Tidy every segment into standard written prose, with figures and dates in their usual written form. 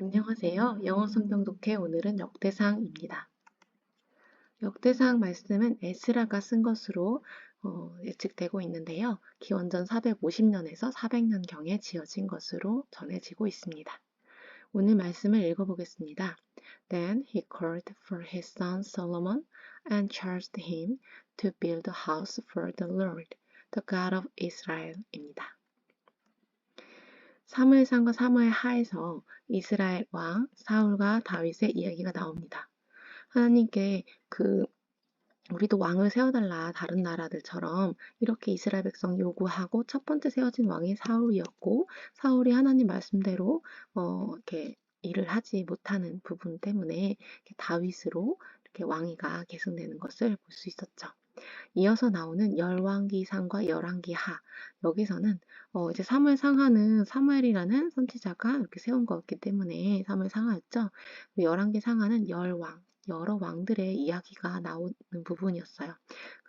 안녕하세요. 영어 성경 독해 오늘은 역대상입니다. 역대상 말씀은 에스라가 쓴 것으로 예측되고 있는데요. 기원전 450년에서 400년경에 지어진 것으로 전해지고 있습니다. 오늘 말씀을 읽어보겠습니다. Then he called for his son Solomon and charged him to build a house for the Lord, the God of Israel입니다. 사무엘상과 사무엘하에서 이스라엘 왕 사울과 다윗의 이야기가 나옵니다. 하나님께 우리도 왕을 세워달라 다른 나라들처럼 이렇게 이스라엘 백성 요구하고 첫 번째 세워진 왕이 사울이었고 사울이 하나님 말씀대로 이렇게 일을 하지 못하는 부분 때문에 이렇게 다윗으로 이렇게 왕위가 계승되는 것을 볼 수 있었죠. 이어서 나오는 열왕기상과 열왕기하 여기서는 이제 사무엘상하는 사무엘이라는 선지자가 이렇게 세운 거였기 때문에 사무엘상하였죠. 열왕기상하는 열왕 여러 왕들의 이야기가 나오는 부분이었어요.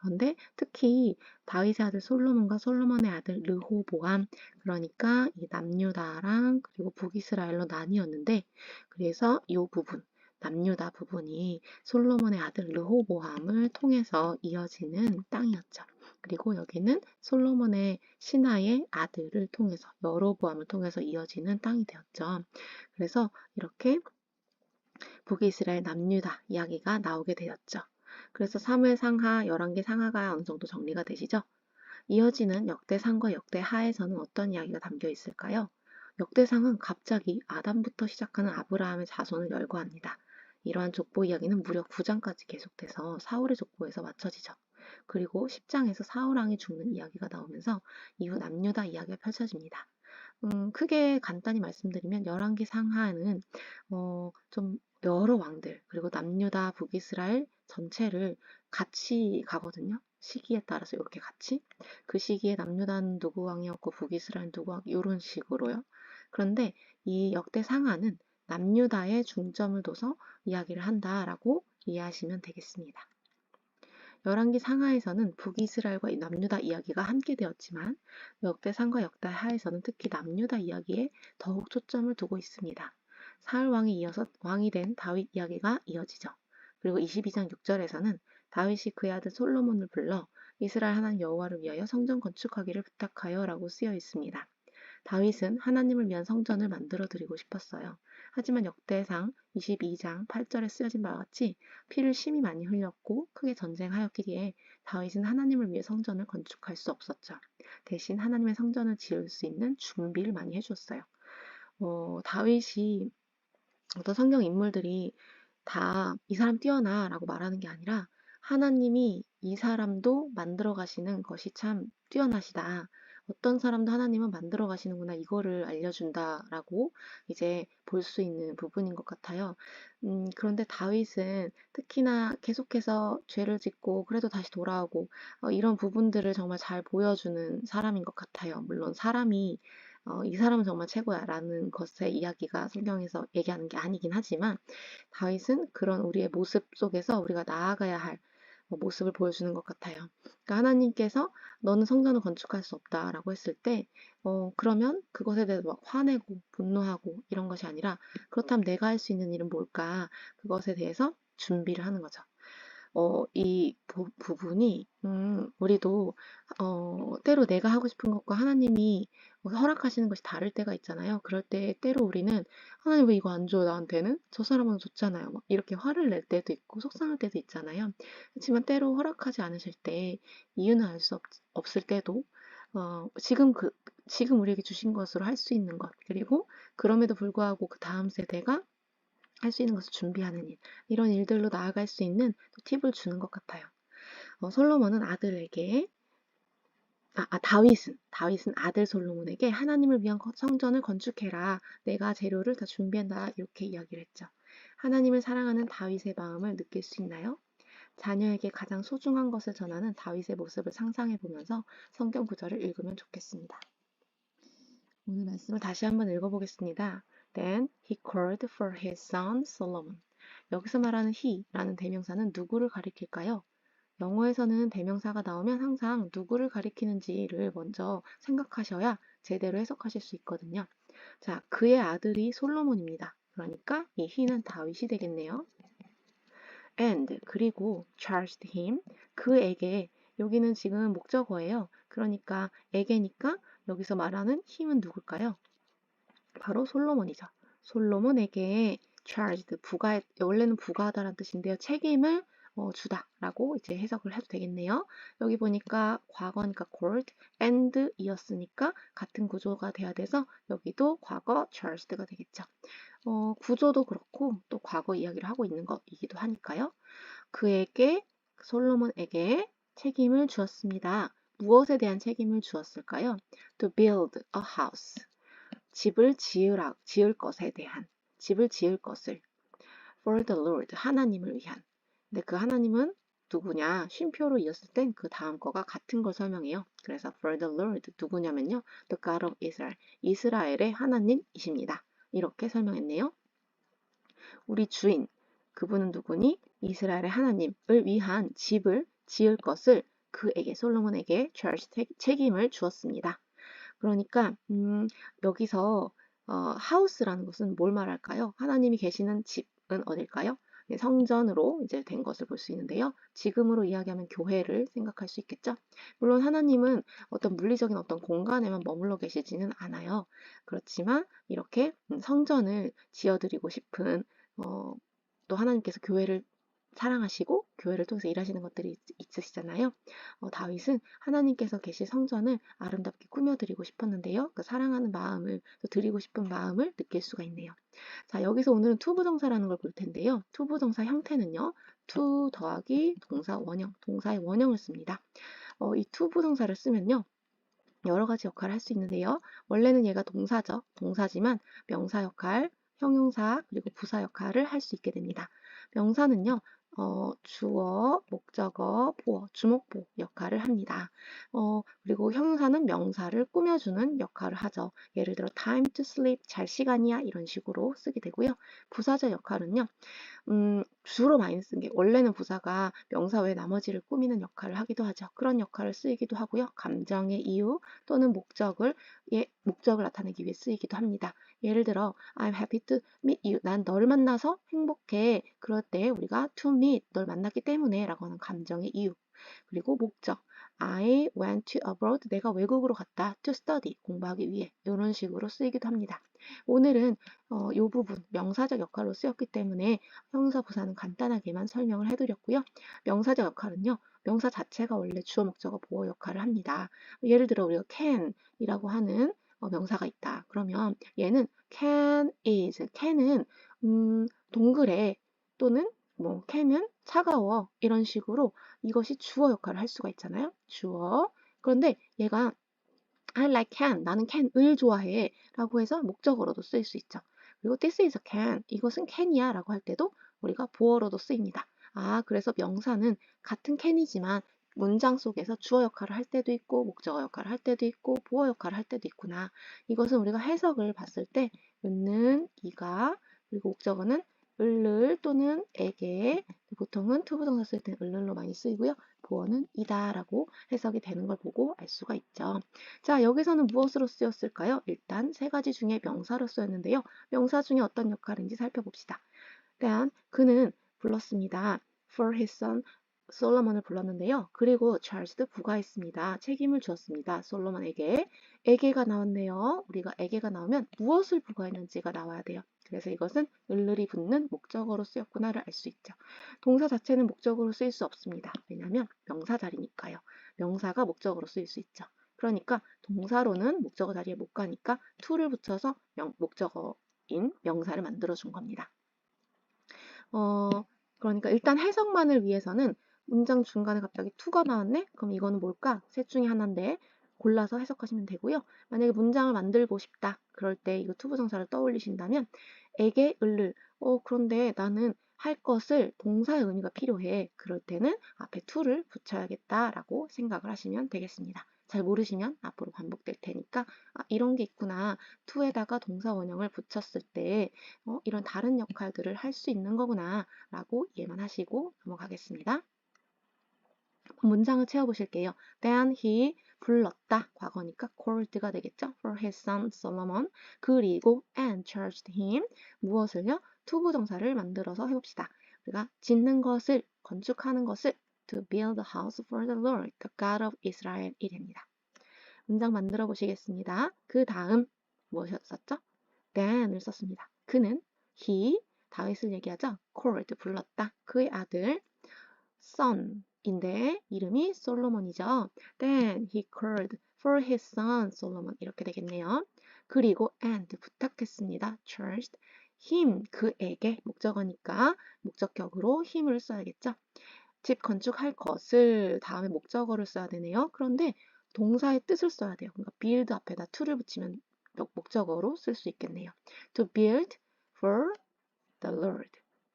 그런데 특히 다윗의 아들 솔로몬과 솔로몬의 아들 르호보암 그러니까 이 남유다랑 그리고 북이스라엘로 나뉘었는데 그래서 이 부분 남유다 부분이 솔로몬의 아들 르호보암을 통해서 이어지는 땅이었죠. 그리고 여기는 솔로몬의 신하의 아들을 통해서 여로보암을 통해서 이어지는 땅이 되었죠. 그래서 이렇게 북이스라엘 남유다 이야기가 나오게 되었죠. 그래서 사무엘상하, 열왕기상하가 어느 정도 정리가 되시죠? 이어지는 역대상과 역대하에서는 어떤 이야기가 담겨 있을까요? 역대상은 갑자기 아담부터 시작하는 아브라함의 자손을 열거합니다. 이러한 족보 이야기는 무려 9장까지 계속돼서 사울의 족보에서 맞춰지죠. 그리고 10장에서 사울왕이 죽는 이야기가 나오면서 이후 남유다 이야기가 펼쳐집니다. 크게 간단히 말씀드리면 열왕기 상하는 좀 여러 왕들 그리고 남유다 북이스라엘 전체를 같이 가거든요. 시기에 따라서 이렇게 같이 그 시기에 남유다는 누구 왕이었고 북이스라엘은 누구 왕 이런 식으로요. 그런데 이 역대 상하는 남유다에 중점을 둬서 이야기를 한다라고 이해하시면 되겠습니다. 열왕기 상하에서는 북이스라엘과 남유다 이야기가 함께 되었지만 역대상과 역대하에서는 특히 남유다 이야기에 더욱 초점을 두고 있습니다. 사울 왕이 이어서 왕이 된 다윗 이야기가 이어지죠. 그리고 22장 6절에서는 다윗이 그의 아들 솔로몬을 불러 이스라엘 하나님 여호와를 위하여 성전 건축하기를 부탁하여 라고 쓰여 있습니다. 다윗은 하나님을 위한 성전을 만들어 드리고 싶었어요. 하지만 역대상 22장 8절에 쓰여진 바와 같이 피를 심히 많이 흘렸고 크게 전쟁하였기에 다윗은 하나님을 위해 성전을 건축할 수 없었죠. 대신 하나님의 성전을 지을 수 있는 준비를 많이 해주었어요. 다윗이 어떤 성경 인물들이 다 이 사람 뛰어나 라고 말하는 게 아니라 하나님이 이 사람도 만들어 가시는 것이 참 뛰어나시다. 어떤 사람도 하나님은 만들어 가시는구나. 이거를 알려준다라고 이제 볼 수 있는 부분인 것 같아요. 그런데 다윗은 특히나 계속해서 죄를 짓고 그래도 다시 돌아오고 이런 부분들을 정말 잘 보여주는 사람인 것 같아요. 물론 사람이 이 사람은 정말 최고야 라는 것의 이야기가 성경에서 얘기하는 게 아니긴 하지만 다윗은 그런 우리의 모습 속에서 우리가 나아가야 할 모습을 보여주는 것 같아요. 그러니까 하나님께서 너는 성전을 건축할 수 없다라고 했을 때 그러면 그것에 대해서 막 화내고 분노하고 이런 것이 아니라 그렇다면 내가 할 수 있는 일은 뭘까? 그것에 대해서 준비를 하는 거죠. 이 부분이 우리도 때로 내가 하고 싶은 것과 하나님이 허락하시는 것이 다를 때가 있잖아요. 그럴 때 때로 우리는 하나님 왜 이거 안 줘요 나한테는? 저 사람은 줬잖아요. 막 이렇게 화를 낼 때도 있고 속상할 때도 있잖아요. 그렇지만 때로 허락하지 않으실 때 이유는 알 수 없을 때도 지금 우리에게 주신 것으로 할 수 있는 것 그리고 그럼에도 불구하고 그 다음 세대가 할 수 있는 것을 준비하는 일, 이런 일들로 나아갈 수 있는 팁을 주는 것 같아요. 솔로몬은 아들에게, 다윗은 아들 솔로몬에게 하나님을 위한 성전을 건축해라. 내가 재료를 다 준비한다. 이렇게 이야기를 했죠. 하나님을 사랑하는 다윗의 마음을 느낄 수 있나요? 자녀에게 가장 소중한 것을 전하는 다윗의 모습을 상상해 보면서 성경 구절을 읽으면 좋겠습니다. 오늘 말씀을 다시 한번 읽어보겠습니다. Then he called for his son Solomon. 여기서 말하는 he라는 대명사는 누구를 가리킬까요? 영어에서는 대명사가 나오면 항상 누구를 가리키는지를 먼저 생각하셔야 제대로 해석하실 수 있거든요. 자, 그의 아들이 솔로몬입니다. 그러니까 이 he는 다윗이 되겠네요. And 그리고 charged him 그에게 여기는 지금 목적어예요. 그러니까 에게니까 여기서 말하는 힘은 누굴까요? 바로 솔로몬이죠. 솔로몬에게 charged 원래는 부과하다라는 뜻인데요. 책임을 주다라고 이제 해석을 해도 되겠네요. 여기 보니까 과거니까 court and 이었으니까 같은 구조가 돼야 돼서 여기도 과거 charged가 되겠죠. 구조도 그렇고 또 과거 이야기를 하고 있는 것이기도 하니까요. 그에게 솔로몬에게 책임을 주었습니다. 무엇에 대한 책임을 주었을까요? To build a house. 집을 지을 것에 대한 집을 지을 것을 for the Lord 하나님을 위한. 근데 그 하나님은 누구냐? 쉼표로 이었을 땐 그 다음 거가 같은 걸 설명해요. 그래서 for the Lord 누구냐면요. The God of Israel. 이스라엘의 하나님이십니다. 이렇게 설명했네요. 우리 주인 그분은 누구니? 이스라엘의 하나님을 위한 집을 지을 것을 그에게 솔로몬에게 책임을 주었습니다. 그러니까 여기서 하우스라는 것은 뭘 말할까요? 하나님이 계시는 집은 어딜까요? 네, 성전으로 이제 된 것을 볼 수 있는데요. 지금으로 이야기하면 교회를 생각할 수 있겠죠. 물론 하나님은 어떤 물리적인 어떤 공간에만 머물러 계시지는 않아요. 그렇지만 이렇게 성전을 지어드리고 싶은 또 하나님께서 교회를 사랑하시고 교회를 통해서 일하시는 것들이 있으시잖아요. 다윗은 하나님께서 계실 성전을 아름답게 꾸며드리고 싶었는데요. 그 사랑하는 마음을 또 드리고 싶은 마음을 느낄 수가 있네요. 자, 여기서 오늘은 투부정사라는 걸 볼 텐데요. 투부정사 형태는요. 투 더하기 동사 원형, 동사의 원형을 씁니다. 이 투부정사를 쓰면요. 여러 가지 역할을 할 수 있는데요. 원래는 얘가 동사죠. 동사지만 명사 역할, 형용사, 그리고 부사 역할을 할 수 있게 됩니다. 명사는요. 주어, 목적어, 보어, 주목보 역할을 합니다. 그리고 형용사는 명사를 꾸며주는 역할을 하죠. 예를 들어 time to sleep, 잘 시간이야 이런 식으로 쓰게 되고요. 부사적 역할은요. 주로 많이 쓴 게 원래는 부사가 명사 외에 나머지를 꾸미는 역할을 하기도 하죠. 그런 역할을 쓰이기도 하고요. 감정의 이유 또는 목적을 나타내기 위해 쓰이기도 합니다. 예를 들어 I'm happy to meet you. 난 너를 만나서 행복해. 그럴 때 우리가 to meet, 널 만났기 때문에 라고 하는 감정의 이유. 그리고 목적 I went to abroad. 내가 외국으로 갔다. to study. 공부하기 위해. 이런 식으로 쓰이기도 합니다. 오늘은 이 부분 명사적 역할로 쓰였기 때문에 형용사 부사는 간단하게만 설명을 해드렸고요. 명사적 역할은요. 명사 자체가 원래 주어 목적어 보어 역할을 합니다. 예를 들어 우리가 can이라고 하는 명사가 있다. 그러면 얘는 can is. can은 동그래 또는 뭐 can은 차가워 이런 식으로 이것이 주어 역할을 할 수가 있잖아요. 주어. 그런데 얘가 I like can. 나는 can을 좋아해. 라고 해서 목적어로도 쓰일 수 있죠. 그리고 this is a can. 이것은 can이야. 라고 할 때도 우리가 보어로도 쓰입니다. 그래서 명사는 같은 can이지만 문장 속에서 주어 역할을 할 때도 있고 목적어 역할을 할 때도 있고 보어 역할을 할 때도 있구나. 이것은 우리가 해석을 봤을 때 은는, 이가, 그리고 목적어는 을을 또는 에게, 보통은 투부정사 쓸 때는 을로 많이 쓰이고요. 보어는 이다라고 해석이 되는 걸 보고 알 수가 있죠. 자, 여기서는 무엇으로 쓰였을까요? 일단 세 가지 중에 명사로 쓰였는데요. 명사 중에 어떤 역할인지 살펴봅시다. 일단 그는 불렀습니다. For his son 솔로몬을 불렀는데요. 그리고 charged 부과했습니다. 책임을 주었습니다. 솔로몬에게. 에게가 나왔네요. 우리가 에게가 나오면 무엇을 부과했는지가 나와야 돼요. 그래서 이것은 을을이 붙는 목적어로 쓰였구나를 알 수 있죠. 동사 자체는 목적어로 쓰일 수 없습니다. 왜냐하면 명사 자리니까요. 명사가 목적어로 쓰일 수 있죠. 그러니까 동사로는 목적어 자리에 못 가니까 to를 붙여서 목적어인 명사를 만들어준 겁니다. 그러니까 일단 해석만을 위해서는 문장 중간에 갑자기 to가 나왔네? 그럼 이거는 뭘까? 셋 중에 하나인데 골라서 해석하시면 되고요. 만약에 문장을 만들고 싶다. 그럴 때 이거 to 부정사를 떠올리신다면 에게 을을 그런데 나는 할 것을 동사의 의미가 필요해. 그럴 때는 앞에 to를 붙여야겠다라고 생각을 하시면 되겠습니다. 잘 모르시면 앞으로 반복될 테니까 이런 게 있구나. to에다가 동사 원형을 붙였을 때 이런 다른 역할들을 할 수 있는 거구나 라고 이해만 하시고 넘어가겠습니다. 문장을 채워보실게요. Then he 불렀다. 과거니까 called가 되겠죠. For his son Solomon. 그리고 and charged him. 무엇을요? 투부정사를 만들어서 해봅시다. 우리가 짓는 것을, 건축하는 것을 to build a house for the Lord, the God of Israel 이 됩니다. 문장 만들어 보시겠습니다. 그 다음 무엇이었었죠? then을 썼습니다. 그는 he, 다윗을 얘기하죠. called, 불렀다. 그의 아들 son인데 이름이 솔로몬이죠. Then he called for his son Solomon 이렇게 되겠네요. 그리고 and 부탁했습니다. charged him 그에게 목적어니까 목적격으로 힘을 써야겠죠. 집 건축할 것을 다음에 목적어를 써야 되네요. 그런데 동사의 뜻을 써야 돼요. 그러니까 build 앞에다 to를 붙이면 목적어로 쓸 수 있겠네요. To build for the Lord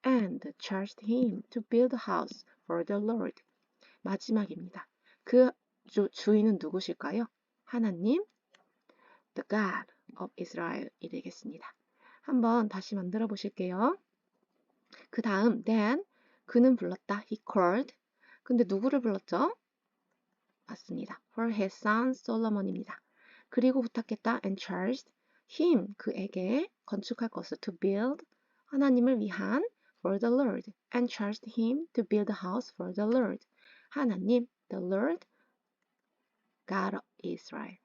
and charged him to build a house for the Lord. 마지막입니다. 그 주인은 누구실까요? 하나님, the God of Israel이 되겠습니다. 한번 다시 만들어 보실게요. 그 다음 then 그는 불렀다. He called. 근데 누구를 불렀죠? 맞습니다. For his son Solomon입니다. 그리고 부탁했다. And charged him 그에게 건축할 것을 to build 하나님을 위한 for the Lord and charged him to build a house for the Lord. 하나님, the Lord, God of Israel.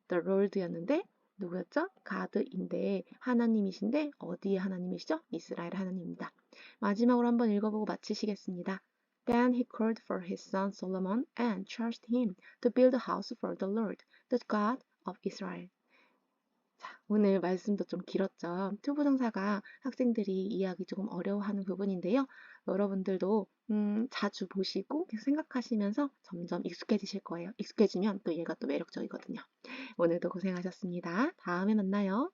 The Lord였는데 누구였죠? God인데 하나님이신데 어디의 하나님이시죠? 이스라엘 하나님입니다. 마지막으로 한번 읽어보고 마치시겠습니다. Then he called for his son Solomon and charged him to build a house for the Lord, the God of Israel. 자, 오늘 말씀도 좀 길었죠. 투부정사가 학생들이 이해하기 조금 어려워하는 부분인데요. 여러분들도 자주 보시고 계속 생각하시면서 점점 익숙해지실 거예요. 익숙해지면 또 얘가 또 매력적이거든요. 오늘도 고생하셨습니다. 다음에 만나요.